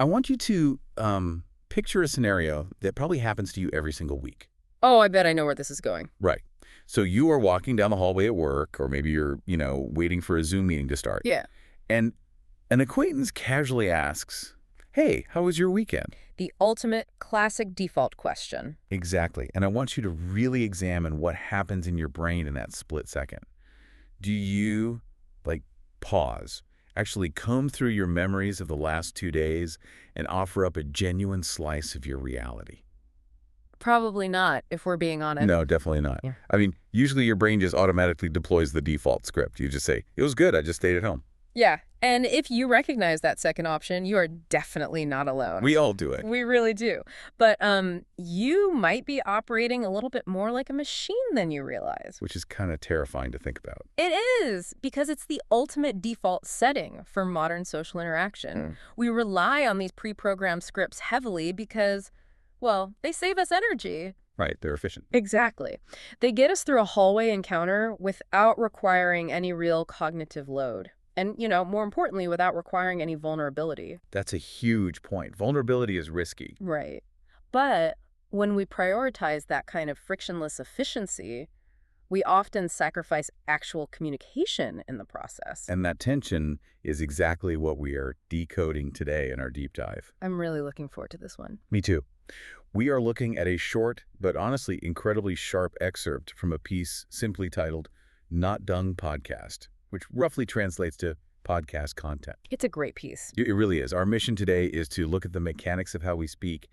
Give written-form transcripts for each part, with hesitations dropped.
I want you to picture a scenario that probably happens to you every single week. Oh, I bet I know where this is going. Right. So you are walking down the hallway at work, or maybe you're, waiting for a Zoom meeting to start. Yeah. And an acquaintance casually asks, "Hey, how was your weekend?" The ultimate classic default question. Exactly. And I want you to really examine what happens in your brain in that split second. Do you, pause, actually comb through your memories of the last 2 days and offer up a genuine slice of your reality? Probably not, if we're being honest. No, definitely not. Yeah. I mean, usually your brain just automatically deploys the default script. You just say, "It was good, I just stayed at home." Yeah, and if you recognize that second option, you are definitely not alone. We all do it. We really do. But you might be operating a little bit more like a machine than you realize. Which is kind of terrifying to think about. It is, because it's the ultimate default setting for modern social interaction. We rely on these pre-programmed scripts heavily because, well, they save us energy. Right, they're efficient. Exactly. They get us through a hallway encounter without requiring any real cognitive load. And, more importantly, without requiring any vulnerability. That's a huge point. Vulnerability is risky. Right. But when we prioritize that kind of frictionless efficiency, we often sacrifice actual communication in the process. And that tension is exactly what we are decoding today in our deep dive. I'm really looking forward to this one. Me too. We are looking at a short, but honestly incredibly sharp excerpt from a piece simply titled "Not Dung Podcast," which roughly translates to podcast content. It's a great piece. It really is. Our mission today is to look at the mechanics of how we speak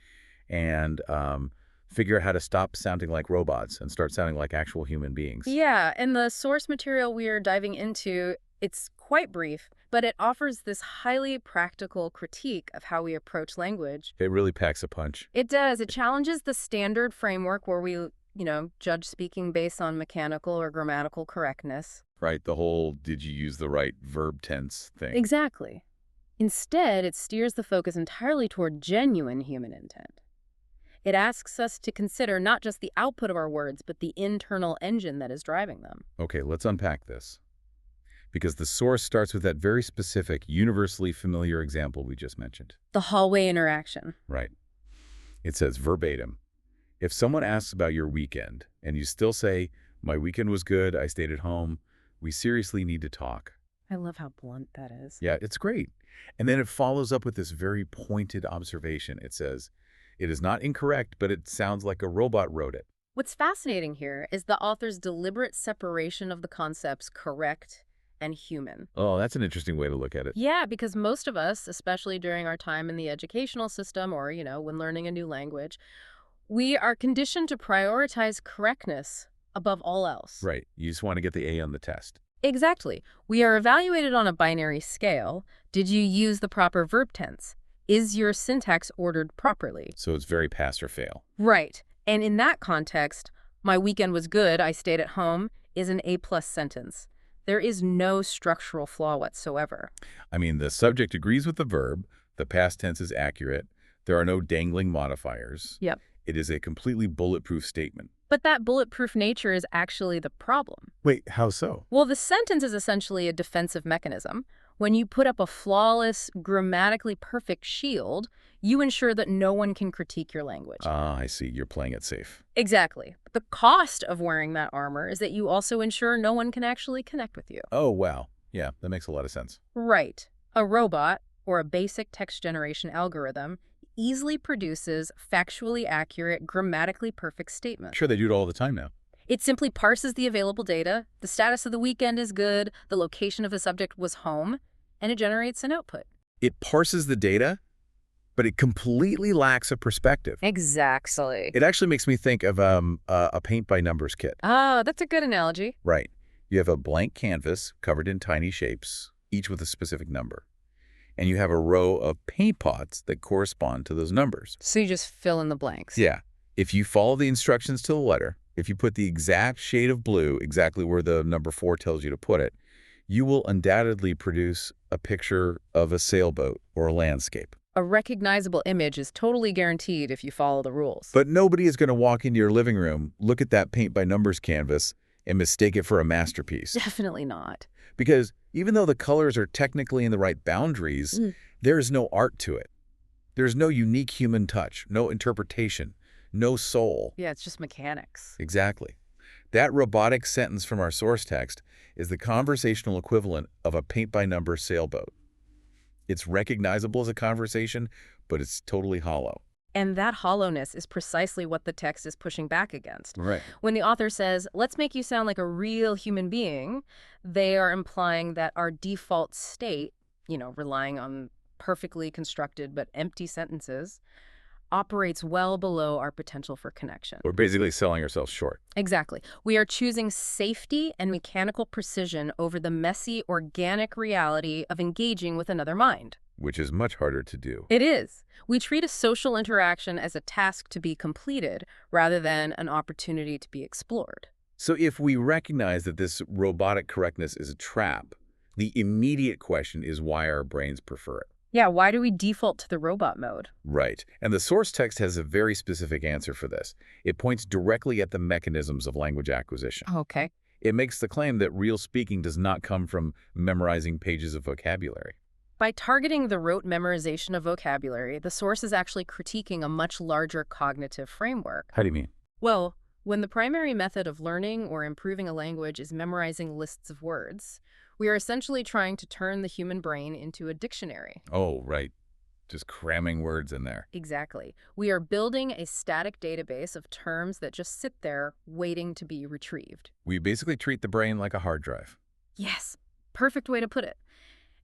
and figure out how to stop sounding like robots and start sounding like actual human beings. Yeah, and the source material we are diving into, it's quite brief, but it offers this highly practical critique of how we approach language. It really packs a punch. It does. It challenges the standard framework where we, judge speaking based on mechanical or grammatical correctness. Right, the whole "did you use the right verb tense" thing. Exactly. Instead, it steers the focus entirely toward genuine human intent. It asks us to consider not just the output of our words, but the internal engine that is driving them. Okay, let's unpack this. Because the source starts with that very specific, universally familiar example we just mentioned. The hallway interaction. Right. It says verbatim, "If someone asks about your weekend and you still say, 'My weekend was good, I stayed at home,' we seriously need to talk." I love how blunt that is. Yeah, it's great. And then it follows up with this very pointed observation. It says, "It is not incorrect, but it sounds like a robot wrote it." What's fascinating here is the author's deliberate separation of the concepts correct and human. Oh, that's an interesting way to look at it. Yeah, because most of us, especially during our time in the educational system or, when learning a new language, we are conditioned to prioritize correctness above all else. Right. You just want to get the A on the test. Exactly. We are evaluated on a binary scale. Did you use the proper verb tense? Is your syntax ordered properly? So it's very pass or fail. Right. And in that context, "My weekend was good, I stayed at home," is an A+ sentence. There is no structural flaw whatsoever. I mean, the subject agrees with the verb, the past tense is accurate, there are no dangling modifiers. Yep. It is a completely bulletproof statement. But that bulletproof nature is actually the problem. Wait, how so? Well, the sentence is essentially a defensive mechanism. When you put up a flawless, grammatically perfect shield, you ensure that no one can critique your language. Ah, I see. You're playing it safe. Exactly. The cost of wearing that armor is that you also ensure no one can actually connect with you. Oh, wow. Yeah, that makes a lot of sense. Right. A robot, or a basic text generation algorithm, easily produces factually accurate, grammatically perfect statements. Sure, they do it all the time now. It simply parses the available data, the status of the weekend is good, the location of the subject was home, and it generates an output. It parses the data, but it completely lacks a perspective. Exactly. It actually makes me think of a paint-by-numbers kit. Oh, that's a good analogy. Right. You have a blank canvas covered in tiny shapes, each with a specific number. And you have a row of paint pots that correspond to those numbers. So you just fill in the blanks. Yeah. If you follow the instructions to the letter, if you put the exact shade of blue exactly where the number 4 tells you to put it, you will undoubtedly produce a picture of a sailboat or a landscape. A recognizable image is totally guaranteed if you follow the rules. But nobody is going to walk into your living room, look at that paint-by-numbers canvas, and mistake it for a masterpiece. Definitely not. Because even though the colors are technically in the right boundaries, there is no art to it. There's no unique human touch, no interpretation, no soul. Yeah, it's just mechanics. Exactly. That robotic sentence from our source text is the conversational equivalent of a paint-by-number sailboat. It's recognizable as a conversation, but it's totally hollow. And that hollowness is precisely what the text is pushing back against. Right. When the author says, let's make you sound like a real human being, they are implying that our default state, relying on perfectly constructed but empty sentences, operates well below our potential for connection. We're basically selling ourselves short. Exactly. We are choosing safety and mechanical precision over the messy, organic reality of engaging with another mind. Which is much harder to do. It is. We treat a social interaction as a task to be completed rather than an opportunity to be explored. So if we recognize that this robotic correctness is a trap, the immediate question is why our brains prefer it. Yeah, why do we default to the robot mode? Right. And the source text has a very specific answer for this. It points directly at the mechanisms of language acquisition. Okay. It makes the claim that real speaking does not come from memorizing pages of vocabulary. By targeting the rote memorization of vocabulary, the source is actually critiquing a much larger cognitive framework. How do you mean? Well, when the primary method of learning or improving a language is memorizing lists of words, we are essentially trying to turn the human brain into a dictionary. Oh, right. Just cramming words in there. Exactly. We are building a static database of terms that just sit there waiting to be retrieved. We basically treat the brain like a hard drive. Yes, perfect way to put it.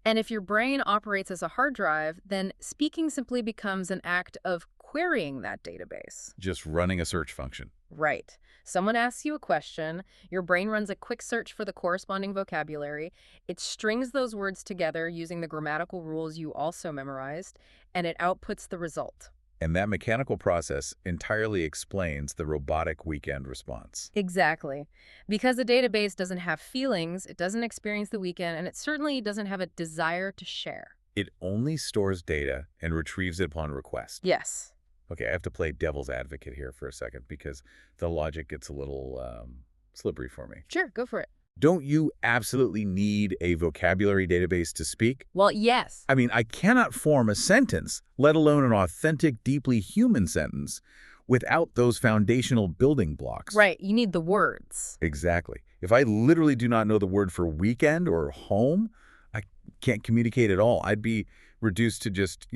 And if your brain operates as a hard drive, then speaking simply becomes an act of querying that database. Just running a search function. Right. Someone asks you a question, your brain runs a quick search for the corresponding vocabulary, it strings those words together using the grammatical rules you also memorized, and it outputs the result. And that mechanical process entirely explains the robotic weekend response. Exactly. Because the database doesn't have feelings, it doesn't experience the weekend, and it certainly doesn't have a desire to share. It only stores data and retrieves it upon request. Yes. Okay, I have to play devil's advocate here for a second because the logic gets a little slippery for me. Sure, go for it. Don't you absolutely need a vocabulary database to speak? Well, yes. I mean, I cannot form a sentence, let alone an authentic, deeply human sentence, without those foundational building blocks. Right, you need the words. Exactly. If I literally do not know the word for weekend or home, I can't communicate at all. I'd be reduced to just,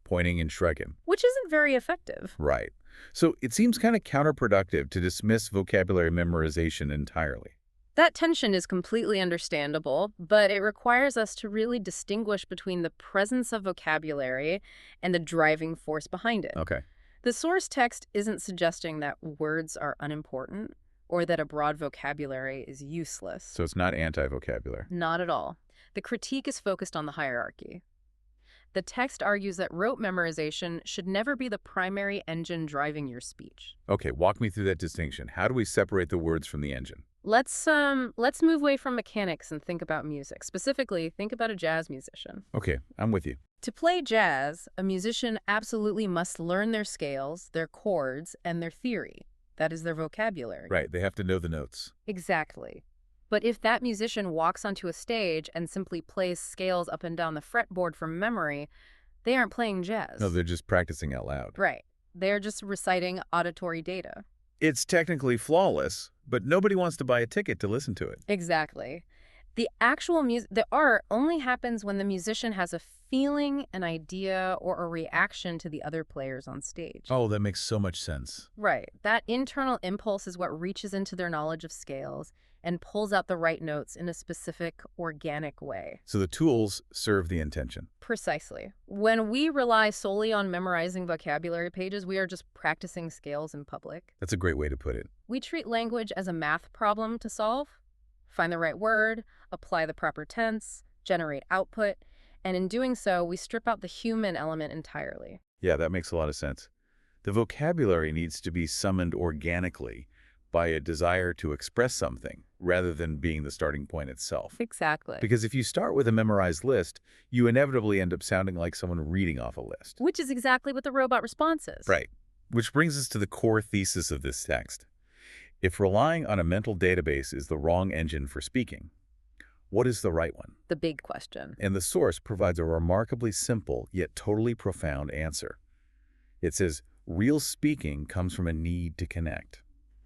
pointing and shrugging. Which isn't very effective. Right. So it seems kind of counterproductive to dismiss vocabulary memorization entirely. That tension is completely understandable, but it requires us to really distinguish between the presence of vocabulary and the driving force behind it. Okay. The source text isn't suggesting that words are unimportant or that a broad vocabulary is useless. So it's not anti-vocabulary. Not at all. The critique is focused on the hierarchy. The text argues that rote memorization should never be the primary engine driving your speech. Okay, walk me through that distinction. How do we separate the words from the engine? Let's move away from mechanics and think about music. Specifically, think about a jazz musician. Okay, I'm with you. To play jazz, a musician absolutely must learn their scales, their chords, and their theory. That is their vocabulary. Right, they have to know the notes. Exactly. But if that musician walks onto a stage and simply plays scales up and down the fretboard from memory, they aren't playing jazz. No, they're just practicing out loud. Right. They're just reciting auditory data. It's technically flawless, but nobody wants to buy a ticket to listen to it. Exactly. The actual the art only happens when the musician has a feeling, an idea, or a reaction to the other players on stage. Oh, that makes so much sense. Right. That internal impulse is what reaches into their knowledge of scales and pulls out the right notes in a specific, organic way. So the tools serve the intention. Precisely. When we rely solely on memorizing vocabulary pages, we are just practicing scales in public. That's a great way to put it. We treat language as a math problem to solve. Find the right word, apply the proper tense, generate output, and in doing so, we strip out the human element entirely. Yeah, that makes a lot of sense. The vocabulary needs to be summoned organically by a desire to express something rather than being the starting point itself. Exactly. Because if you start with a memorized list, you inevitably end up sounding like someone reading off a list. Which is exactly what the robot response is. Right. Which brings us to the core thesis of this text. If relying on a mental database is the wrong engine for speaking, what is the right one? The big question. And the source provides a remarkably simple yet totally profound answer. It says, real speaking comes from a need to connect.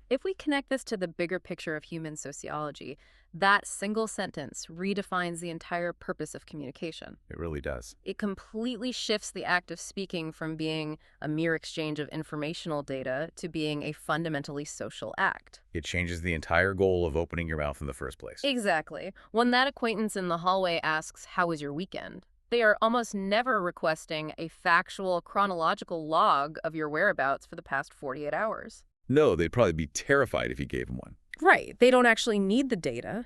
If we connect this to the bigger picture of human sociology, that single sentence redefines the entire purpose of communication. It really does. It completely shifts the act of speaking from being a mere exchange of informational data to being a fundamentally social act. It changes the entire goal of opening your mouth in the first place. Exactly. When that acquaintance in the hallway asks, "How was your weekend?" they are almost never requesting a factual, chronological log of your whereabouts for the past 48 hours. No, they'd probably be terrified if you gave them one. Right. They don't actually need the data.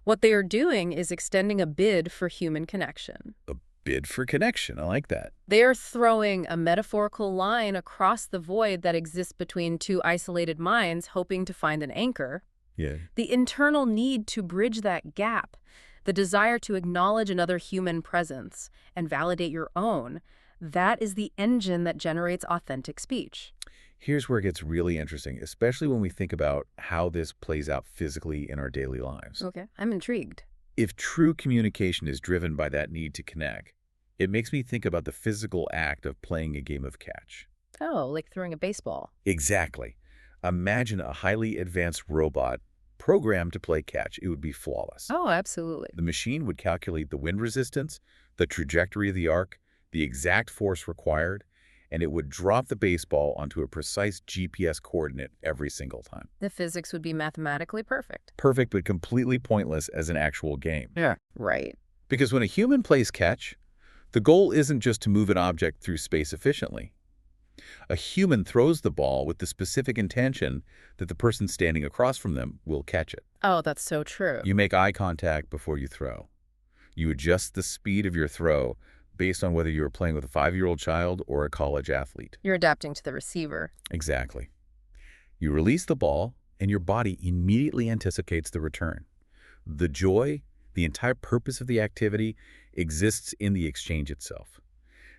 What they are doing is extending a bid for human connection. A bid for connection. I like that. They are throwing a metaphorical line across the void that exists between two isolated minds, hoping to find an anchor. Yeah. The internal need to bridge that gap, the desire to acknowledge another human presence and validate your own, that is the engine that generates authentic speech. Here's where it gets really interesting, especially when we think about how this plays out physically in our daily lives. Okay, I'm intrigued. If true communication is driven by that need to connect, it makes me think about the physical act of playing a game of catch. Oh, like throwing a baseball. Exactly. Imagine a highly advanced robot programmed to play catch. It would be flawless. Oh, absolutely. The machine would calculate the wind resistance, the trajectory of the arc, the exact force required, and it would drop the baseball onto a precise GPS coordinate every single time. The physics would be mathematically perfect. Perfect, but completely pointless as an actual game. Yeah. Right. Because when a human plays catch, the goal isn't just to move an object through space efficiently. A human throws the ball with the specific intention that the person standing across from them will catch it. Oh, that's so true. You make eye contact before you throw. You adjust the speed of your throw based on whether you are playing with a 5-year-old child or a college athlete. You're adapting to the receiver. Exactly. You release the ball, and your body immediately anticipates the return. The joy, the entire purpose of the activity, exists in the exchange itself.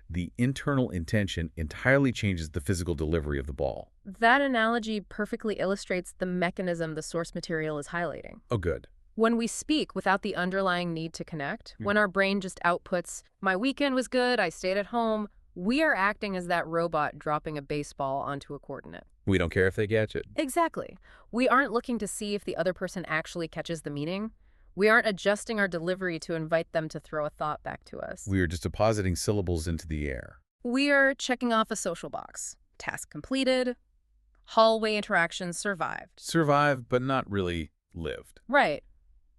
The internal intention entirely changes the physical delivery of the ball. That analogy perfectly illustrates the mechanism the source material is highlighting. Oh, good. When we speak without the underlying need to connect, when our brain just outputs, "My weekend was good, I stayed at home," we are acting as that robot dropping a baseball onto a coordinate. We don't care if they catch it. Exactly. We aren't looking to see if the other person actually catches the meaning. We aren't adjusting our delivery to invite them to throw a thought back to us. We are just depositing syllables into the air. We are checking off a social box. Task completed. Hallway interactions survived. Survived, but not really lived. Right.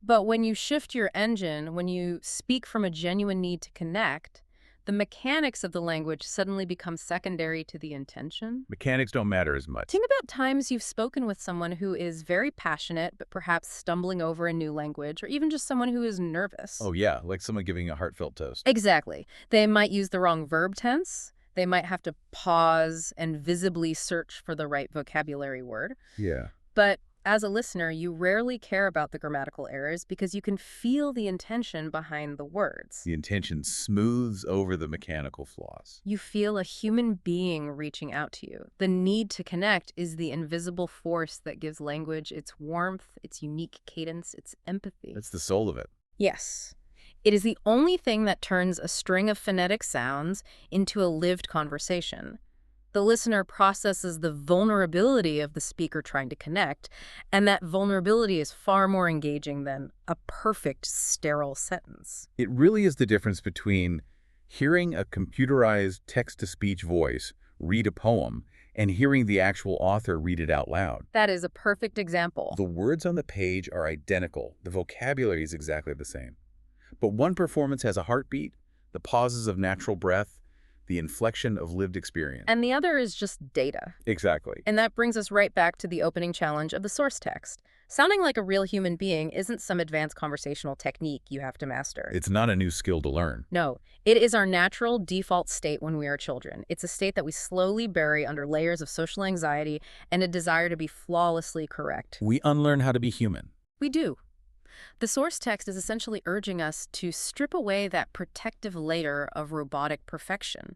But when you shift your engine, when you speak from a genuine need to connect, the mechanics of the language suddenly become secondary to the intention. Mechanics don't matter as much. Think about times you've spoken with someone who is very passionate, but perhaps stumbling over a new language, or even just someone who is nervous. Oh, yeah, like someone giving a heartfelt toast. Exactly. They might use the wrong verb tense. They might have to pause and visibly search for the right vocabulary word. Yeah. But as a listener, you rarely care about the grammatical errors because you can feel the intention behind the words. The intention smooths over the mechanical flaws. You feel a human being reaching out to you. The need to connect is the invisible force that gives language its warmth, its unique cadence, its empathy. That's the soul of it. Yes. It is the only thing that turns a string of phonetic sounds into a lived conversation. The listener processes the vulnerability of the speaker trying to connect, and that vulnerability is far more engaging than a perfect, sterile sentence. It really is the difference between hearing a computerized text-to-speech voice read a poem and hearing the actual author read it out loud. That is a perfect example. The words on the page are identical. The vocabulary is exactly the same. But one performance has a heartbeat, the pauses of natural breath, the inflection of lived experience. And the other is just data. Exactly. And that brings us right back to the opening challenge of the source text. Sounding like a real human being isn't some advanced conversational technique you have to master. It's not a new skill to learn. No, it is our natural default state when we are children. It's a state that we slowly bury under layers of social anxiety and a desire to be flawlessly correct. We unlearn how to be human. We do. The source text is essentially urging us to strip away that protective layer of robotic perfection.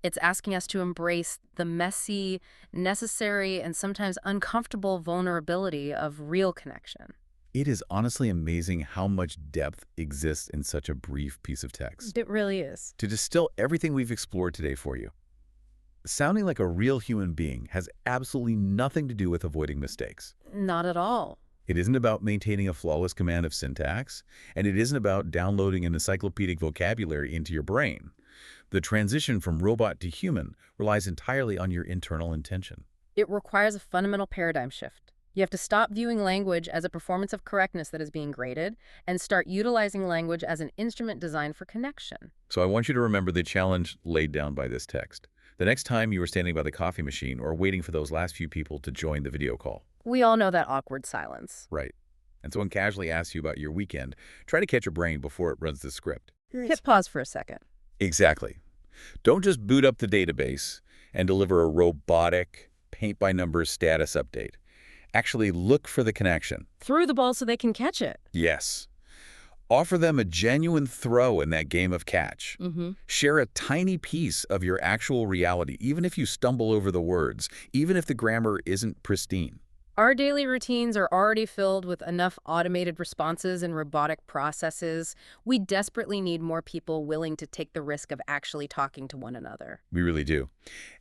It's asking us to embrace the messy, necessary, and sometimes uncomfortable vulnerability of real connection. It is honestly amazing how much depth exists in such a brief piece of text. It really is. To distill everything we've explored today for you, Sounding like a real human being has absolutely nothing to do with avoiding mistakes. Not at all. It isn't about maintaining a flawless command of syntax, and it isn't about downloading an encyclopedic vocabulary into your brain. The transition from robot to human relies entirely on your internal intention. It requires a fundamental paradigm shift. You have to stop viewing language as a performance of correctness that is being graded and start utilizing language as an instrument designed for connection. So I want you to remember the challenge laid down by this text. The next time you are standing by the coffee machine or waiting for those last few people to join the video call. We all know that awkward silence. Right. And someone casually asks you about your weekend, try to catch your brain before it runs the script. Hit pause for a second. Exactly. Don't just boot up the database and deliver a robotic, paint-by-numbers status update. Actually look for the connection. Throw the ball so they can catch it. Yes. Offer them a genuine throw in that game of catch. Share a tiny piece of your actual reality, even if you stumble over the words, even if the grammar isn't pristine. Our daily routines are already filled with enough automated responses and robotic processes. We desperately need more people willing to take the risk of actually talking to one another. We really do.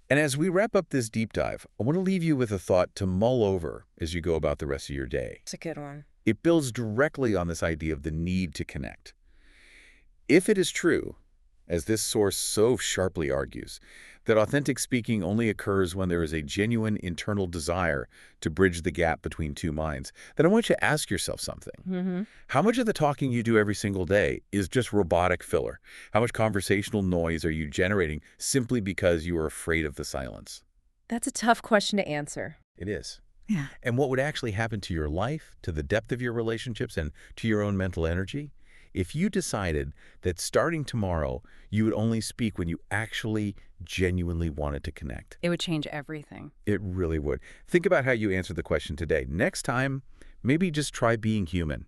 And as we wrap up this deep dive, I want to leave you with a thought to mull over as you go about the rest of your day. It's a good one. It builds directly on this idea of the need to connect. If it is true, as this source so sharply argues, that authentic speaking only occurs when there is a genuine internal desire to bridge the gap between two minds, then I want you to ask yourself something. How much of the talking you do every single day is just robotic filler? How much conversational noise are you generating simply because you are afraid of the silence? That's a tough question to answer. It is. Yeah. And what would actually happen to your life, to the depth of your relationships, and to your own mental energy if you decided that starting tomorrow, you would only speak when you actually genuinely wanted to connect? It would change everything. It really would. Think about how you answered the question today. Next time, maybe just try being human.